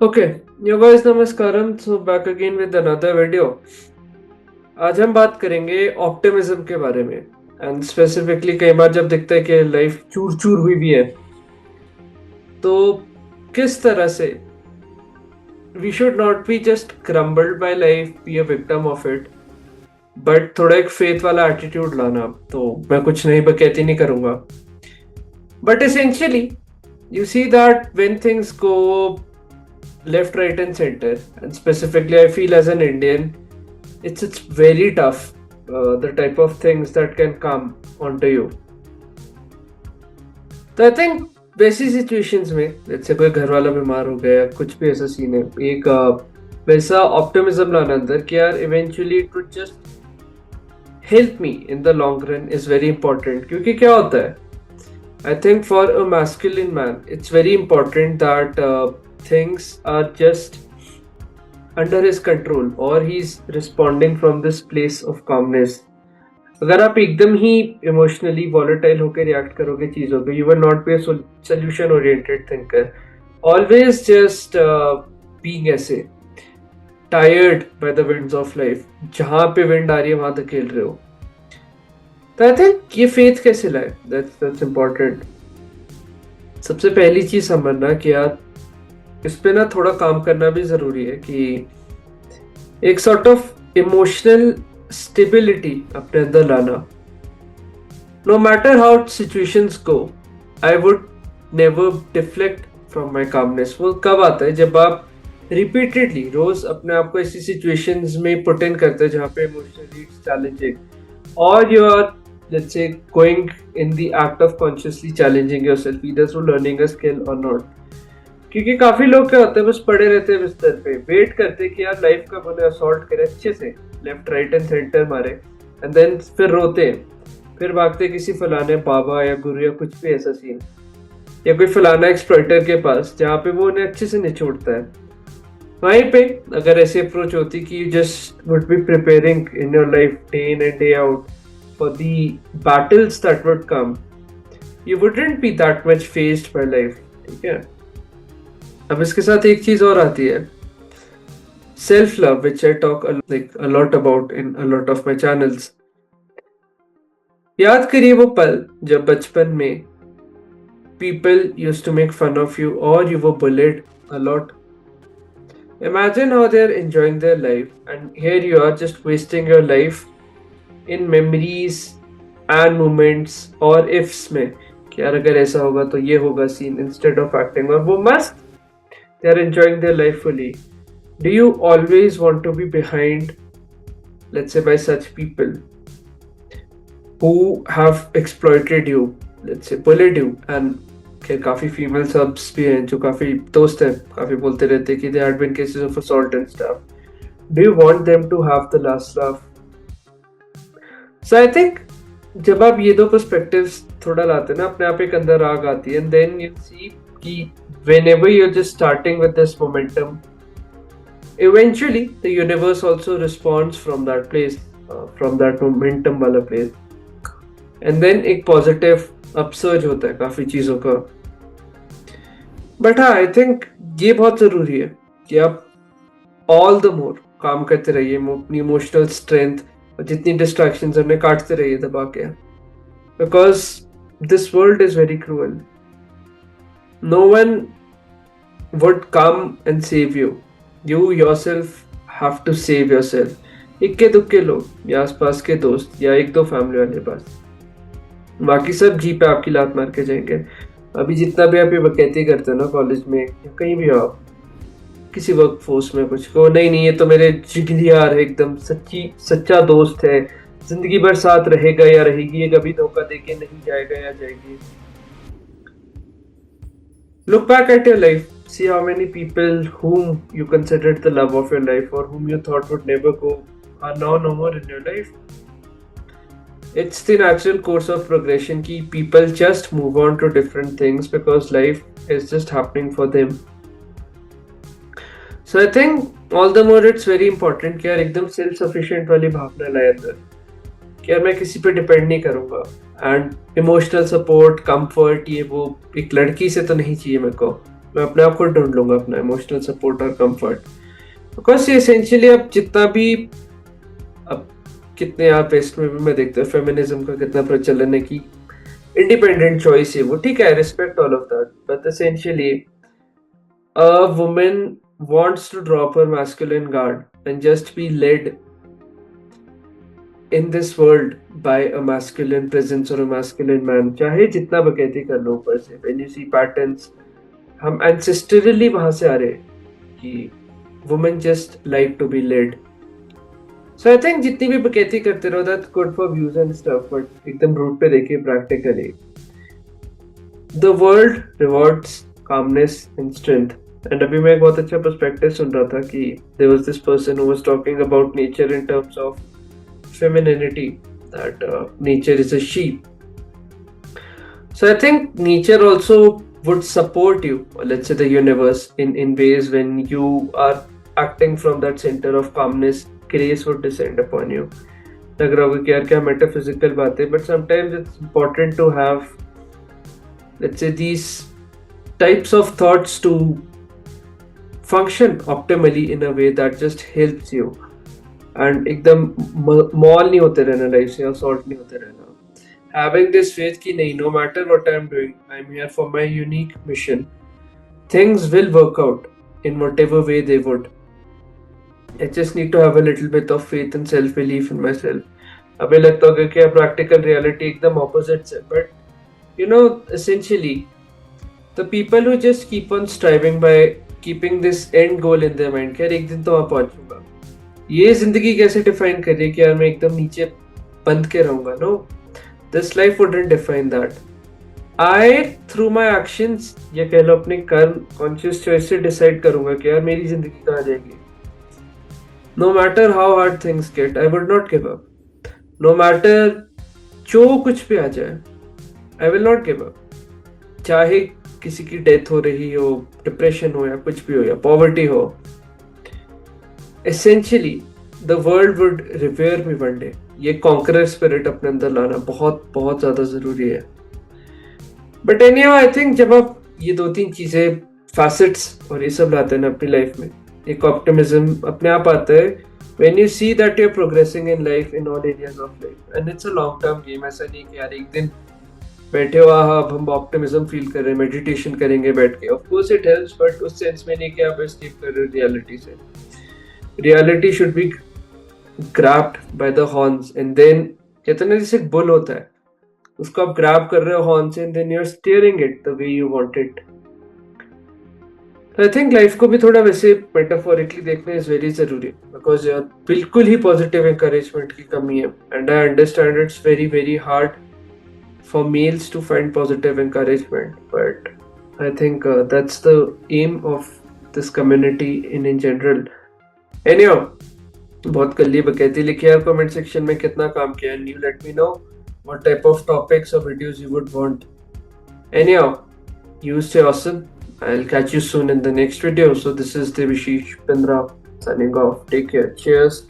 Okay, yo guys नमस्कारम। So back again with another video. आज हम बात करेंगे ऑप्टिमिज्म के बारे में। एंड स्पेसिफिकली कई बार जब दिखता है कि लाइफ चूर चूर हुई भी है, तो किस तरह से we should not be just crumbled by life, be a victim of it, but थोड़ा एक फेथ वाला एटीट्यूड लाना। तो मैं कुछ नहीं बकैती नहीं करूंगा, but essentially you see that when things go left, right, and center, and specifically, I feel as an Indian, it's very tough. The type of things that can come onto you. तो I think वैसी situations में जैसे कोई घर वाला बीमार हो गया, कुछ भी ऐसा सीन है, एक वैसा ऑप्टिमिज्म लाना अंदर कि यार eventually it would just help me in the long run is very important. क्योंकि क्या होता है, I think for a masculine man, it's very important that things are just under his control or he's responding from this place of calmness. अगर आप एकदम ही emotionally volatile होकर react करोगे चीज़ों पे, you will not be a solution oriented thinker, always just being ऐसे tired by the winds of life, जहाँ पे विंड आ रही है वहां धकेल रहे हो। तो आई थिंक ये फेथ कैसे लाए, दैट्स इम्पोर्टेंट। सबसे पहली चीज समझना कि यार इस पे ना थोड़ा काम करना भी जरूरी है कि एक सॉर्ट ऑफ इमोशनल स्टेबिलिटी अपने अंदर लाना। No matter how situations go, I would never deflect from my calmness. वो कब आता है, जब आप रिपीटेडली रोज अपने आप को ऐसी सिचुएशंस में पुट इन करते हैं जहाँ पे इमोशनली चैलेंजिंग और you are, let's say, going in the act of consciously challenging yourself either through learning a skill or not। क्योंकि काफी लोग क्या होते हैं, बस पड़े रहते हैं बिस्तर पे, वेट करते कि यार लाइफ का उन्हें असॉल्ट करे अच्छे से, लेफ्ट राइट एंड सेंटर मारे, एंड देन फिर रोते हैं, फिर भागते किसी फलाने बाबा या गुरु या कुछ भी ऐसा सीन, या कोई फलाना एक्सपर्टर के पास जहाँ पे वो उन्हें अच्छे से निचोड़ता है। वहीं पे अगर ऐसी अप्रोच होती कि you just would be preparing in your life day in and day out for the battles that would come, you wouldn't be that much faced by life। ठीक है, अब इसके साथ एक चीज और आती है, self love, which I talk like a lot about in a lot of my channels। याद करिए वो पल जब बचपन में people used to make fun of you or you were bullied a lot। Imagine how they're enjoying their life and here you are just wasting your life in memories and moments और ifs में कि यार अगर ऐसा होगा तो ये होगा सीन, इंस्टेड ऑफ एक्टिंग। और वो मस्त, they are enjoying their life fully. Do you always want to be behind, let's say, by such people who have exploited you, let's say bullied you? And खैर काफी female सबs भी हैं जो काफी दोस्त हैं, काफी बोलते रहते हैं कि they had been cases of assault and stuff. Do you want them to have the last laugh? So I think जब आप ये दो पर्सपेक्टिव्स थोड़ा लाते हैं ना, अपने आप एक अंदर आग आती है, एंड देन यू सी कि whenever you're just starting with this momentum, eventually the universe also responds from that place, from that momentum वाला place, and then एक पॉजिटिव अपसर्ज होता है काफी चीजों का। बट हाँ, आई थिंक ये बहुत जरूरी है कि आप ऑल द मोर काम करते रहिए, अपनी इमोशनल स्ट्रेंथ और जितनी डिस्ट्रैक्शंस हमने काटते रहिए दबा के, because this world is very cruel. No one would come and save you, you yourself have to save yourself. इक्के दुक्के लोग या आसपास के दोस्त या एक दो फैमिली वाले पास, बाकी सब जी पे आपकी लात मार के जाएंगे। अभी जितना भी आप ये बकैती करते हो ना कॉलेज में या कहीं भी हो, किसी वर्क फोर्स में कुछ को, नहीं नहीं ये तो मेरे जिगरियार है, एकदम सच्चा दोस्त है, जिंदगी भर साथ रहेगा या रहेगी, ये कभी धोखा देके नहीं जाएगा या जाएगी। Look back at your life, see how many people whom you considered the love of your life or whom you thought would never go are now no more in your life। It's the natural course of progression कि people just move on to different things because life is just happening for them। So I think all the more it's very important कि यार एकदम self sufficient वाली भावना लाए अंदर कि यार मैं किसी पे डिपेंड नहीं करूंगा, एंड इमोशनल सपोर्ट, कंफर्ट, ये वो एक लड़की से तो नहीं चाहिए मेरे को। मैं अपने आप को ढूंढ लूंगा, अपना इमोशनल सपोर्ट और कंफर्ट। बिकॉज ये एसेंशियली अब जितना भी, अब कितने आप वेस्ट में भी मैं देखता हूँ फेमिनिज्म का कितना प्रचलन है कि इंडिपेंडेंट चॉइस है वो, ठीक है, respect all of that, but essentially a woman wants to drop her masculine guard and just be led in this world by a masculine presence or a masculine man, चाहे जितना बकैती कर लो ऊपर से, when you see patterns, हम ancestrally वहां से आ रहे हैं कि women just like to be led. So I think जितनी भी बकैती करते रहो, that's good for views and stuff, but एकदम रूट पे देखिए practically, the world rewards calmness and strength. And अभी मैं एक बहुत अच्छा पर्सपेक्टिव सुन रहा था कि there was this person who was talking about nature in terms of femininity, that nature is a sheep. So I think nature also would support you, or let's say the universe, in ways when you are acting from that center of calmness, grace would descend upon you. लग रहा होगा कि यार क्या metaphysical बात है, but sometimes it's important to have, let's say, these types of thoughts to function optimally in a way that just helps you, and एकदम mall नहीं होते रहना लाइफ से, असॉल्ट नहीं होते रहना, having this faith कि नहीं, no matter what I'm doing, I'm here for my unique mission, things will work out in whatever way they would. I just need to have a little bit of faith and self belief in myself. अभी लगता होगा कि practical reality एकदम opposite है, but you know, essentially the people who just keep on striving by keeping this end goal in their mind कि यार एक दिन तो वहां पहुंचूंगा, ये जिंदगी कैसे डिफाइन कर रही है कि यार मैं एकदम नीचे बंद के रहूंगा? No, this life wouldn't define that. I through my actions, या कह लो अपने कर्म, कॉन्शियस चॉइस से डिसाइड करूंगा कि यार मेरी जिंदगी कहाँ जाएगी. No matter how hard things get, I would not give up. No matter जो कुछ भी आ जाए, I will not give up. चाहे किसी की डेथ हो रही हो, डिप्रेशन हो, या कुछ भी हो, या पॉवर्टी हो, essentially the world would revere me one day. ये कॉन्करर स्पिरिट अपने अंदर लाना बहुत बहुत ज्यादा जरूरी है. बट एनीहाउ आई थिंक जब आप ये दो तीन चीजें, फैसेट्स और ये सब लाते हैं ना अपनी लाइफ में, एक ऑप्टिमिज्म अपने आप आता है when you see that you're progressing in life in all areas of life, and it's a long term game. ऐसा नहीं कि यार एक दिन बैठे हो अब हम ऑप्टिमिज्म फील कर रहे हैं, मेडिटेशन करेंगे बैठ के, of course it helps, but उस सेंस में नहीं कि आप एस्केप कर रहे हो रियलिटी से. Reality should be grabbed by the horns, and then कहते हैं ना जैसे एक बुल होता है, उसको आप ग्रैब कर रहे हो हॉर्न से, and then you are steering it the way you want it. I think life को भी थोड़ा वैसे मेटाफोरिकली देखना इज वेरी जरूरी, बिकॉज यार बिल्कुल ही पॉजिटिव एनकरेजमेंट की कमी है, and I understand it's very very hard for males to find positive encouragement, but I think that's the aim of this community in general. Anyhow, बहुत कल्ली बकैती लिखी यार कमेंट सेक्शन में कितना काम किया, and you let me know what type of topics or videos you would want. Anyhow, you stay awesome. I'll catch you soon in the next video. So this is Devashish Pindra signing off. Take care. Cheers.